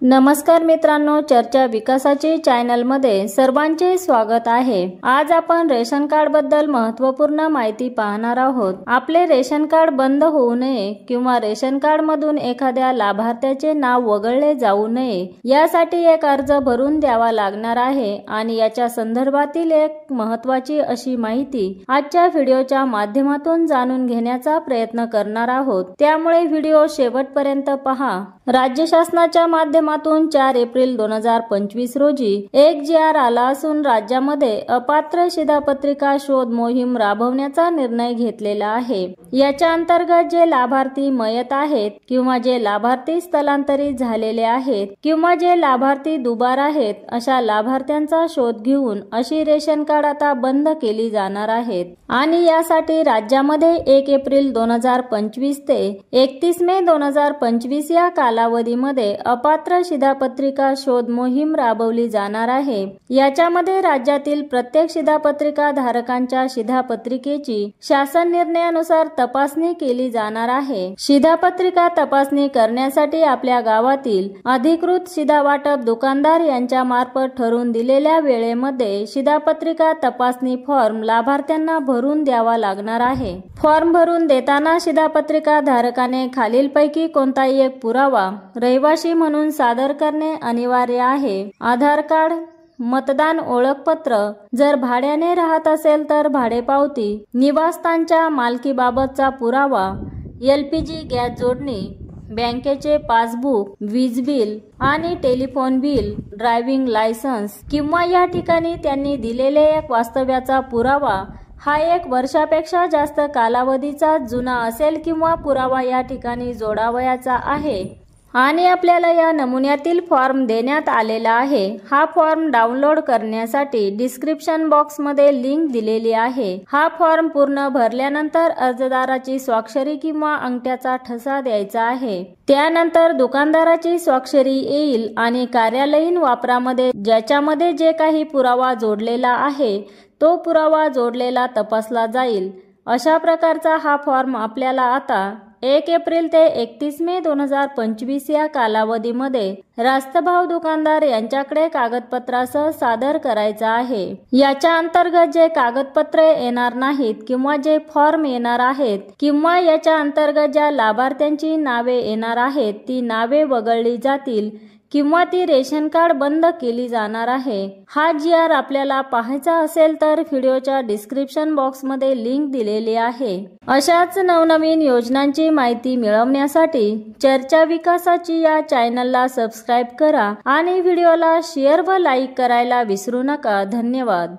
नमस्कार मित्रांनो, चर्चा विकासाची चॅनल मध्ये सर्वांचे स्वागत आहे। आज आपण रेशन कार्ड बद्दल महत्त्वपूर्ण माहिती पाहणार आहोत। आपले रेशन कार्ड बंद होऊ नये किंवा रेशन कार्ड मधून एखाद्या लाभार्थ्याचे नाव वगळले जाऊ नये यासाठी एक अर्ज भरून द्यावा लागणार आहे आणि याच्या संदर्भातील एक महत्त्वाची अशी माहिती आजच्या व्हिडिओच्या माध्यमातून जाणून घेण्याचा प्रयत्न करणार आहोत। त्यामुळे व्हिडिओ शेवटपर्यंत पहा। राज्य शासनाच्या माध्यमातून 4 एप्रिल 2025 रोजी एक जी.आर. आला असून राज्यामध्ये अपात्र शिधापत्रिका शोध मोहीम राबवण्याचा निर्णय घेतलेला आहे। याच्या अंतर्गत जे लाभार्थी मयत आहेत किंवा जे लाभार्थी स्थलांतरित झालेले आहेत किंवा जे लाभार्थी दुबार आहेत अशा लाभार्थ्यांचा शोध घेऊन अशी रेशन कार्ड आता बंद केली जाणार आहेत आणि यासाठी राज्यामध्ये 1 एप्रिल 2025 ते 31 मे 2025 या कालावधीमध्ये अपात्र शिधापत्रिका शोध मोहीम राबवली जाणार आहे। याच्यामध्ये राज्यातील प्रत्येक शिधापत्रिका धारकांच्या शिधापत्रिकेची शासन निर्णयानुसार तपासणी केली जाणार आहे। शिधापत्रिका तपासणी करण्यासाठी आपल्या गावातील अधिकृत शिधावाटप दुकानदार यांच्या मार्फत ठरवून दिलेल्या वेळेमध्ये शिधापत्रिका तपासणी फॉर्म लाभार्थ्यांना भरून द्यावा लागणार आहे। फॉर्म भरून देताना शिधापत्रिका धारकाने खालीलपैकी कोणताही एक पुरावा रहिवासी म्हणून सादर करणे अनिवार्य आहे। आधार कार्ड, मतदान ओळखपत्र, जर भाड्याने राहत असेल तर भाडेपावती, निवासस्थानच्या मालकीबाबतचा पुरावा, LPG गॅस जोडणी, बँकेचे पासबुक, वीज बिल आणि टेलिफोन बिल, ड्रायव्हिंग लायसन्स किंवा या ठिकाणी त्यांनी दिलेले एक वास्तव्याचा पुरावा हा 1 वर्षापेक्षा जास्त कालावधीचा जुना असेल किंवा पुरावा या ठिकाणी जोडावयाचा आहे आणि आपल्याला या नमुन्यातील फॉर्म देण्यात आलेला आहे। हा फॉर्म डाउनलोड करण्यासाठी डिस्क्रिप्शन बॉक्स मध्ये लिंक दिलेली आहे। हा फॉर्म पूर्ण भरल्यानंतर अर्जदाराची स्वाक्षरी किंवा अंगठ्याचा ठसा द्यायचा आहे। त्यानंतर दुकानदाराची स्वाक्षरी येईल आणि कार्यालयीन वापरामध्ये ज्याच्यामध्ये जे काही पुरावा जोडलेला आहे तो पुरावा जोडलेला तपासला जाईल। अशा प्रकारचा हा फॉर्म आपल्याला आता 1 एप्रिल ते 31 मे 2025 या कालावधीमध्ये रास्तभाव दुकानदार यांच्याकडे कागदपत्रासह सादर करायचा आहे। याच्या अंतर्गत जे कागदपत्रे येणार नाहीत किंवा जे फॉर्म येणार आहेत किंवा याच्या अंतर्गत ज्या लाभार्थ्यांची नावे येणार आहेत ती नावे वगळली जातील किंवा ती रेशन कार्ड बंद केली जाणार आहे। हा जी.आर. आपल्याला पाहायचा असेल तर व्हिडिओच्या डिस्क्रिप्शन बॉक्स मध्ये लिंक दिलेली आहे। अशाच नवनवीन योजनांची माहिती मिळवण्यासाठी चर्चा विकासाची या चॅनलला सबस्क्राइब करा आणि व्हिडिओला शेअर व लाईक करायला विसरू नका। धन्यवाद।